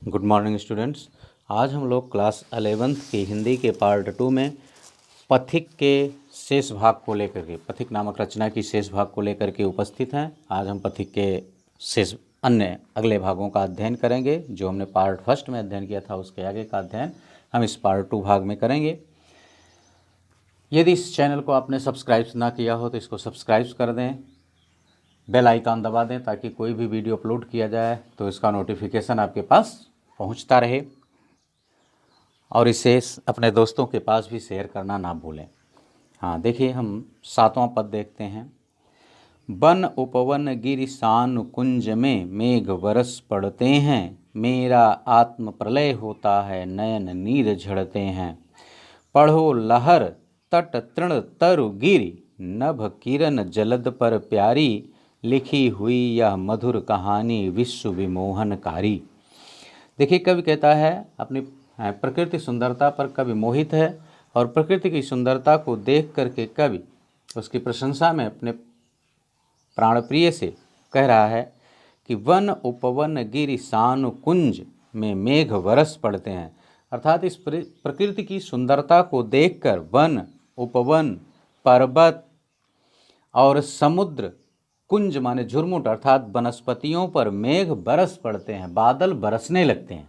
Good morning students. आज हम लोग क्लास 11th की हिंदी के पार्ट 2 में पथिक के शेष भाग को लेकर के, पथिक नामक रचना की शेष भाग को लेकर के उपस्थित हैं। आज हम पथिक के शेष अन्य अगले भागों का अध्ययन करेंगे। जो हमने पार्ट फर्स्ट में अध्ययन किया था उसके आगे का अध्ययन हम इस पार्ट 2 भाग में करेंगे। यदि इस चैनल को आपने सब्सक्राइब ना किया हो तो इसको सब्सक्राइब कर दें, बेल आइकन दबा दें ताकि कोई भी वीडियो अपलोड किया जाए तो इसका नोटिफिकेशन आपके पास पहुंचता रहे, और इसे अपने दोस्तों के पास भी शेयर करना ना भूलें। हाँ, देखिए हम 7वां पद देखते हैं। वन उपवन गिरिशान कुंज में मेघ बरस पड़ते हैं, मेरा आत्म प्रलय होता है नयन नीर झड़ते हैं। पढ़ो लहर तट तृण तरु गिरि, नभ किरण जलद पर प्यारी, लिखी हुई यह मधुर कहानी विश्व विमोहनकारी। देखिए, कवि कहता है अपनी प्रकृति सुंदरता पर कवि मोहित है, और प्रकृति की सुंदरता को देख करके कवि उसकी प्रशंसा में अपने प्राणप्रिय से कह रहा है कि वन उपवन गिरिशान कुंज में मेघ बरस पड़ते हैं। अर्थात इस प्रकृति की सुंदरता को देखकर वन, उपवन, पर्वत और समुद्र, कुंज माने झुरमुट अर्थात वनस्पतियों पर मेघ बरस पड़ते हैं, बादल बरसने लगते हैं।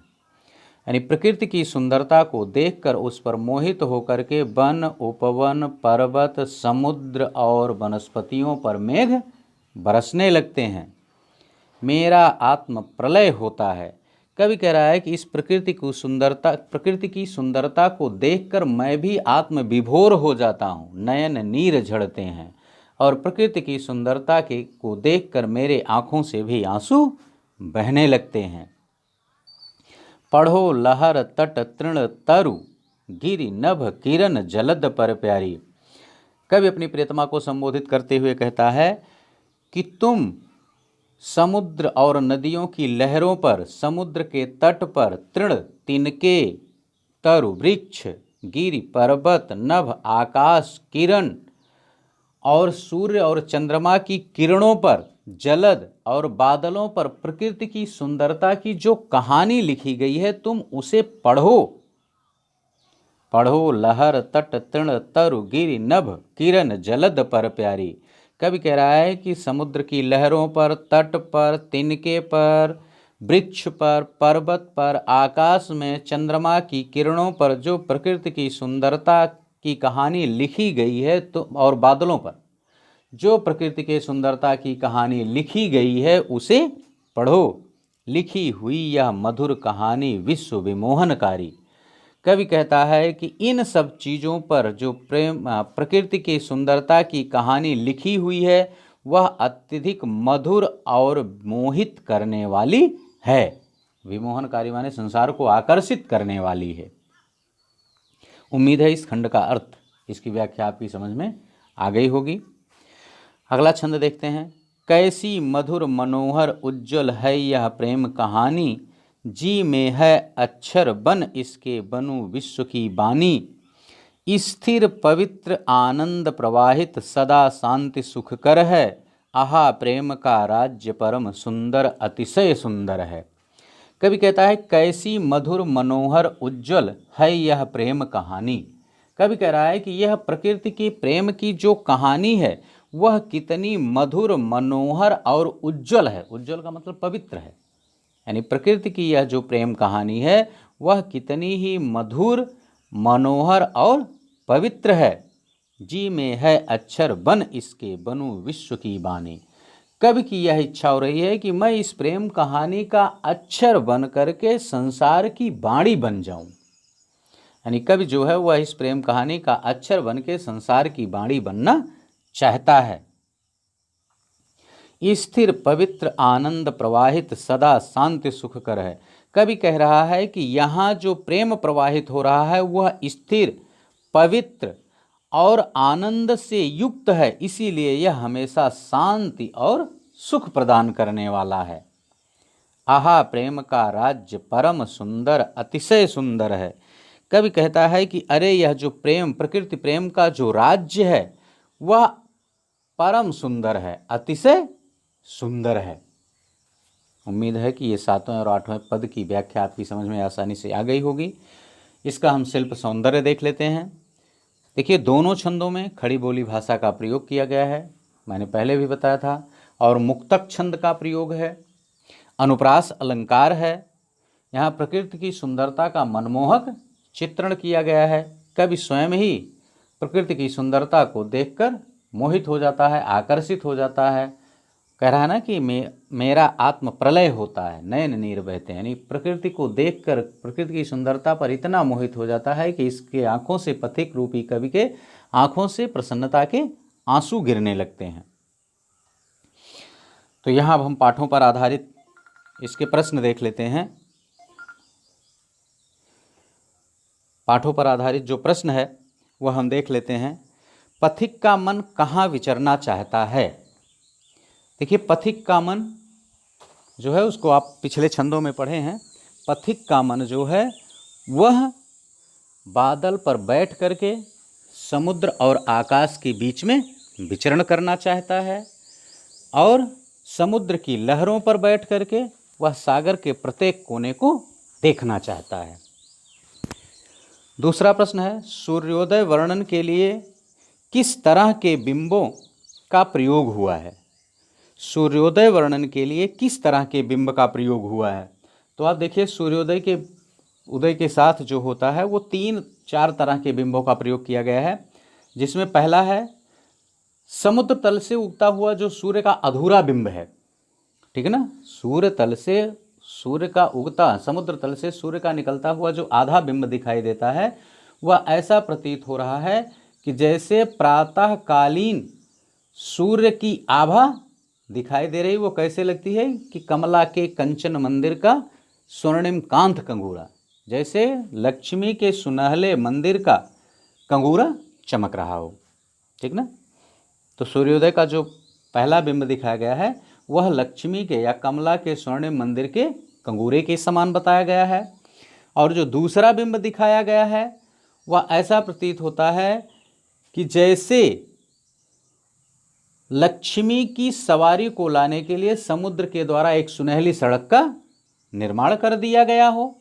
यानी प्रकृति की सुंदरता को देखकर उस पर मोहित होकर के वन, उपवन, पर्वत, समुद्र और वनस्पतियों पर मेघ बरसने लगते हैं। मेरा आत्म प्रलय होता है। कवि कह रहा है कि इस प्रकृति की सुंदरता को देखकर मैं भी आत्म विभोर हो जाता हूँ, नयन नीर झड़ते हैं, और प्रकृति की सुंदरता को देखकर मेरे आँखों से भी आंसू बहने लगते हैं। पढ़ो लहर तट तृण तरु गिरि, नभ किरण जलद पर प्यारी। कवि अपनी प्रियतमा को संबोधित करते हुए कहता है कि तुम समुद्र और नदियों की लहरों पर, समुद्र के तट पर तृण तिनके, तरु वृक्ष, गिरि पर्वत, नभ आकाश, किरण और सूर्य और चंद्रमा की किरणों पर, जलद और बादलों पर प्रकृति की सुंदरता की जो कहानी लिखी गई है तुम उसे पढ़ो। पढ़ो लहर तट तृण तरु गिरि, नभ किरण जलद पर प्यारी। कवि कह रहा है कि समुद्र की लहरों पर, तट पर, तिनके पर, वृक्ष पर, पर्वत पर, आकाश में चंद्रमा की किरणों पर जो प्रकृति की सुंदरता की कहानी लिखी गई है तो, और बादलों पर जो प्रकृति के सुंदरता की कहानी लिखी गई है उसे पढ़ो। लिखी हुई यह मधुर कहानी विश्व विमोहनकारी। कवि कहता है कि इन सब चीज़ों पर जो प्रकृति की सुंदरता की कहानी लिखी हुई है वह अत्यधिक मधुर और मोहित करने वाली है। विमोहनकारी माने संसार को आकर्षित करने वाली है। उम्मीद है इस खंड का अर्थ, इसकी व्याख्या आपकी समझ में आ गई होगी। अगला छंद देखते हैं। कैसी मधुर मनोहर उज्जवल है यह प्रेम कहानी, जी में है अक्षर बन इसके बनूं विश्व की बानी। स्थिर पवित्र आनंद प्रवाहित सदा शांति सुखकर है, आहा प्रेम का राज्य परम सुंदर अतिशय सुंदर है। कवि कहता है कैसी मधुर मनोहर उज्जवल है यह प्रेम कहानी। कवि कह रहा है कि यह प्रकृति की प्रेम की जो कहानी है वह कितनी मधुर, मनोहर और उज्जवल है। उज्जवल का मतलब पवित्र है। यानी प्रकृति की यह जो प्रेम कहानी है वह कितनी ही मधुर, मनोहर और पवित्र है। जी में है अक्षर बन इसके बनूं विश्व की बानी। कवि की यह इच्छा हो रही है कि मैं इस प्रेम कहानी का अक्षर बन करके संसार की बाणी बन जाऊं। यानी कवि जो है वह इस प्रेम कहानी का अक्षर बन के संसार की बाणी बनना चाहता है। स्थिर पवित्र आनंद प्रवाहित सदा शांति सुखकर है। कवि कह रहा है कि यहाँ जो प्रेम प्रवाहित हो रहा है वह स्थिर, पवित्र और आनंद से युक्त है, इसीलिए यह हमेशा शांति और सुख प्रदान करने वाला है। आहा प्रेम का राज्य परम सुंदर अतिशय सुंदर है। कवि कहता है कि अरे यह जो प्रेम, प्रकृति प्रेम का जो राज्य है वह परम सुंदर है, अतिशय सुंदर है। उम्मीद है कि ये 7वें और 8वें पद की व्याख्या आपकी समझ में आसानी से आ गई होगी। इसका हम शिल्प सौंदर्य देख लेते हैं। देखिए, दोनों छंदों में खड़ी बोली भाषा का प्रयोग किया गया है, मैंने पहले भी बताया था, और मुक्तक छंद का प्रयोग है, अनुप्रास अलंकार है। यहाँ प्रकृति की सुंदरता का मनमोहक चित्रण किया गया है। कवि स्वयं ही प्रकृति की सुंदरता को देखकर मोहित हो जाता है, आकर्षित हो जाता है। कह रहा है ना कि मेरा आत्म प्रलय होता है, नयन नीर बहते हैं, यानी प्रकृति को देखकर प्रकृति की सुंदरता पर इतना मोहित हो जाता है कि इसके आंखों से, पथिक रूपी कवि के आंखों से प्रसन्नता के आंसू गिरने लगते हैं। तो यहाँ अब हम पाठों पर आधारित इसके प्रश्न देख लेते हैं। पाठों पर आधारित जो प्रश्न है वह हम देख लेते हैं। पथिक का मन कहाँ विचरना चाहता है? देखिए, पथिक का मन जो है उसको आप पिछले छंदों में पढ़े हैं। पथिक का मन जो है वह बादल पर बैठ करके समुद्र और आकाश के बीच में विचरण करना चाहता है, और समुद्र की लहरों पर बैठ करके वह सागर के प्रत्येक कोने को देखना चाहता है। दूसरा प्रश्न है, सूर्योदय वर्णन के लिए किस तरह के बिंबों का प्रयोग हुआ है? सूर्योदय वर्णन के लिए किस तरह के बिंब का प्रयोग हुआ है? तो आप देखिए, सूर्योदय के उदय के साथ जो होता है वो 3-4 तरह के बिंबों का प्रयोग किया गया है, जिसमें पहला है समुद्र तल से उगता हुआ जो सूर्य का अधूरा बिंब है, ठीक है ना। सूर्य तल से सूर्य का उगता, समुद्र तल से सूर्य का निकलता हुआ जो आधा बिंब दिखाई देता है, वह ऐसा प्रतीत हो रहा है कि जैसे प्रातःकालीन सूर्य की आभा दिखाई दे रही। वो कैसे लगती है कि कमला के कंचन मंदिर का स्वर्णिम कांत कंगूरा, जैसे लक्ष्मी के सुनहले मंदिर का कंगूरा चमक रहा हो, ठीक ना। तो सूर्योदय का जो पहला बिंब दिखाया गया है वह लक्ष्मी के या कमला के स्वर्णिम मंदिर के कंगूरे के समान बताया गया है। और जो दूसरा बिंब दिखाया गया है वह ऐसा प्रतीत होता है कि जैसे लक्ष्मी की सवारी को लाने के लिए समुद्र के द्वारा एक सुनहली सड़क का निर्माण कर दिया गया हो,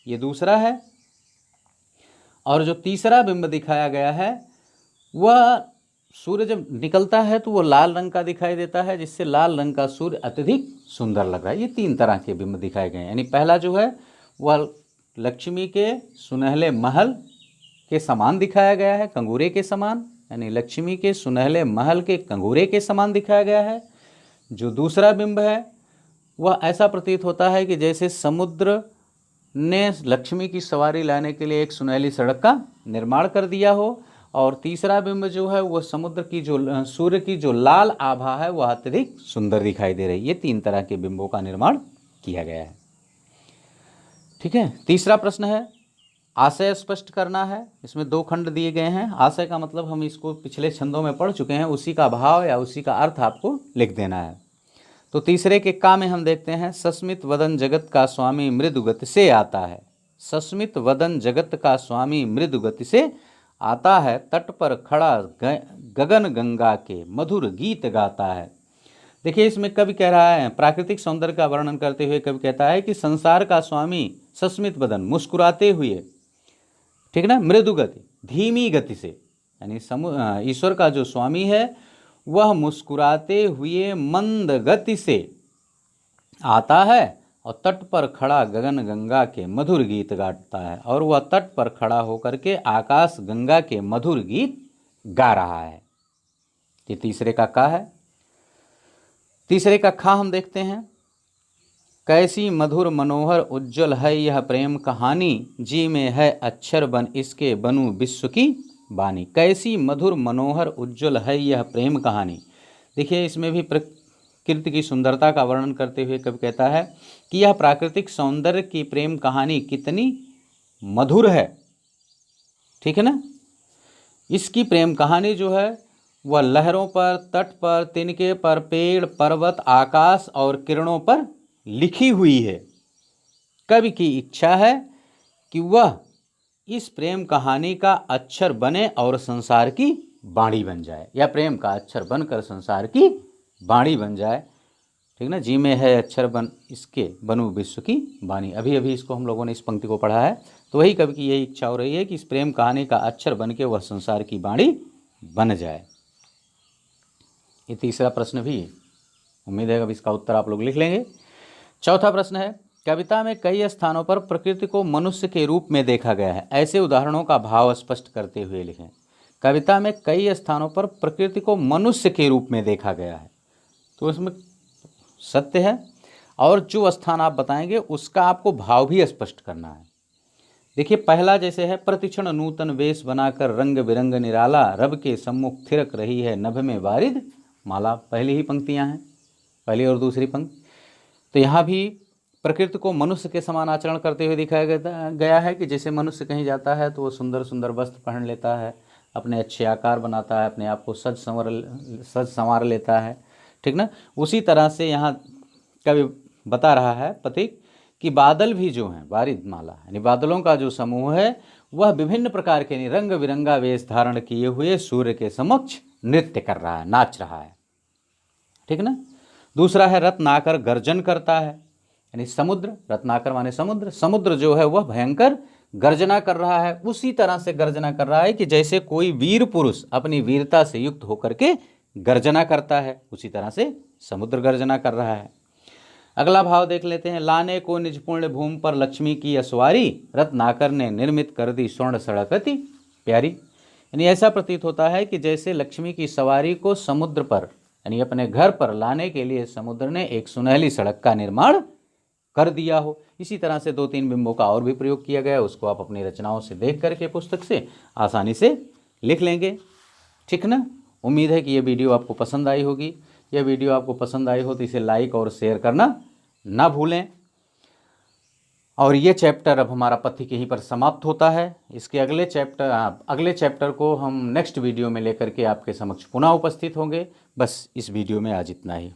ये दूसरा है। और जो तीसरा बिंब दिखाया गया है वह सूर्य जब निकलता है तो वो लाल रंग का दिखाई देता है, जिससे लाल रंग का सूर्य अत्यधिक सुंदर लग रहा है। ये 3 तरह के बिंब दिखाए गए हैं। यानी पहला जो है वह लक्ष्मी के सुनहले महल के समान दिखाया गया है, कंगूरे के समान, यानी लक्ष्मी के सुनहले महल के कंगूरे के समान दिखाया गया है। जो दूसरा बिंब है वह ऐसा प्रतीत होता है कि जैसे समुद्र ने लक्ष्मी की सवारी लाने के लिए एक सुनहली सड़क का निर्माण कर दिया हो। और तीसरा बिंब जो है वह समुद्र की जो सूर्य की जो लाल आभा है वह अत्यधिक सुंदर दिखाई दे रही है। ये 3 तरह के बिंबों का निर्माण किया गया है, ठीक है। तीसरा प्रश्न है, आशय स्पष्ट करना है। इसमें 2 खंड दिए गए हैं। आशय का मतलब हम इसको पिछले छंदों में पढ़ चुके हैं, उसी का भाव या उसी का अर्थ आपको लिख देना है। तो तीसरे के का में हम देखते हैं, सस्मित वदन जगत का स्वामी मृदु गति से आता है। सस्मित वदन जगत का स्वामी मृदु गति से आता है, तट पर खड़ा गगन गंगा के मधुर गीत गाता है। देखिए, इसमें कवि कह रहा है, प्राकृतिक सौंदर्य का वर्णन करते हुए कवि कहता है कि संसार का स्वामी सस्मित वदन, मुस्कुराते हुए, ठीक ना, मृदु गति, धीमी गति से, यानी ईश्वर का जो स्वामी है वह मुस्कुराते हुए मंद गति से आता है और तट पर खड़ा गगन गंगा के मधुर गीत गाता है। और वह तट पर खड़ा होकर के आकाश गंगा के मधुर गीत गा रहा है। ये तीसरे का का है। तीसरे का खा हम देखते हैं, कैसी मधुर मनोहर उज्जवल है यह प्रेम कहानी, जी में है अक्षर बन इसके बनूं विश्व की बानी। कैसी मधुर मनोहर उज्जवल है यह प्रेम कहानी। देखिए, इसमें भी प्रकृति की सुंदरता का वर्णन करते हुए कवि कहता है कि यह प्राकृतिक सौंदर्य की प्रेम कहानी कितनी मधुर है, ठीक है ना। इसकी प्रेम कहानी जो है वह लहरों पर, तट पर, तिनके पर, पेड़, पर्वत, आकाश और किरणों पर लिखी हुई है। कवि की इच्छा है कि वह इस प्रेम कहानी का अक्षर बने और संसार की वाणी बन जाए, या प्रेम का अक्षर बनकर संसार की वाणी बन जाए। ठीक ना। जी में है अक्षर बन इसके बनू विश्व की वाणी। अभी अभी इसको हम लोगों ने इस पंक्ति को पढ़ा है। तो वही कवि की यही इच्छा हो रही है कि इस प्रेम कहानी का अक्षर बन के वह संसार की वाणी बन जाए। ये तीसरा प्रश्न भी उम्मीद है अब इसका उत्तर आप लोग लिख लेंगे। चौथा प्रश्न है, कविता में कई स्थानों पर प्रकृति को मनुष्य के रूप में देखा गया है, ऐसे उदाहरणों का भाव स्पष्ट करते हुए लिखें। कविता में कई स्थानों पर प्रकृति को मनुष्य के रूप में देखा गया है, तो इसमें सत्य है, और जो स्थान आप बताएंगे उसका आपको भाव भी स्पष्ट करना है। देखिए पहला जैसे है, प्रतिक्षण नूतन वेश बनाकर रंग बिरंग निराला, रब के सम्मुख थिरक रही है नभ में वारिद माला। पहली ही पंक्तियां हैं, पहली और दूसरी पंक्ति। तो यहाँ भी प्रकृति को मनुष्य के समान आचरण करते हुए दिखाया गया है कि जैसे मनुष्य कहीं जाता है तो वो सुंदर सुंदर वस्त्र पहन लेता है, अपने अच्छे आकार बनाता है, अपने आप को सज संवार लेता है, ठीक ना। उसी तरह से यहाँ कवि बता रहा है पथिक कि बादल भी जो हैं, वारिद माला यानी बादलों का जो समूह है वह विभिन्न प्रकार के रंग बिरंगा वेश धारण किए हुए सूर्य के समक्ष नृत्य कर रहा है, नाच रहा है, ठीक ना। दूसरा है, रत्नाकर गर्जन करता है, यानी समुद्र, रत्नाकर माने समुद्र, समुद्र जो है वह भयंकर गर्जना कर रहा है। उसी तरह से गर्जना कर रहा है कि जैसे कोई वीर पुरुष अपनी वीरता से युक्त होकर के गर्जना करता है, उसी तरह से समुद्र गर्जना कर रहा है। अगला भाव देख लेते हैं, लाने को निज पुण्य भूमि पर लक्ष्मी की असवारी, रत्नाकर ने निर्मित कर दी स्वर्ण सड़क अति प्यारी। यानी ऐसा प्रतीत होता है कि जैसे लक्ष्मी की सवारी को समुद्र पर यानी अपने घर पर लाने के लिए समुद्र ने एक सुनहली सड़क का निर्माण कर दिया हो। इसी तरह से 2-3 बिंबों का और भी प्रयोग किया गया है, उसको आप अपनी रचनाओं से देख करके पुस्तक से आसानी से लिख लेंगे, ठीक ना। उम्मीद है कि ये वीडियो आपको पसंद आई होगी। यह वीडियो आपको पसंद आई हो तो इसे लाइक और शेयर करना ना भूलें। और ये चैप्टर अब हमारा पथिक यहीं पर समाप्त होता है। इसके अगले चैप्टर को हम नेक्स्ट वीडियो में लेकर के आपके समक्ष पुनः उपस्थित होंगे। बस इस वीडियो में आज इतना ही।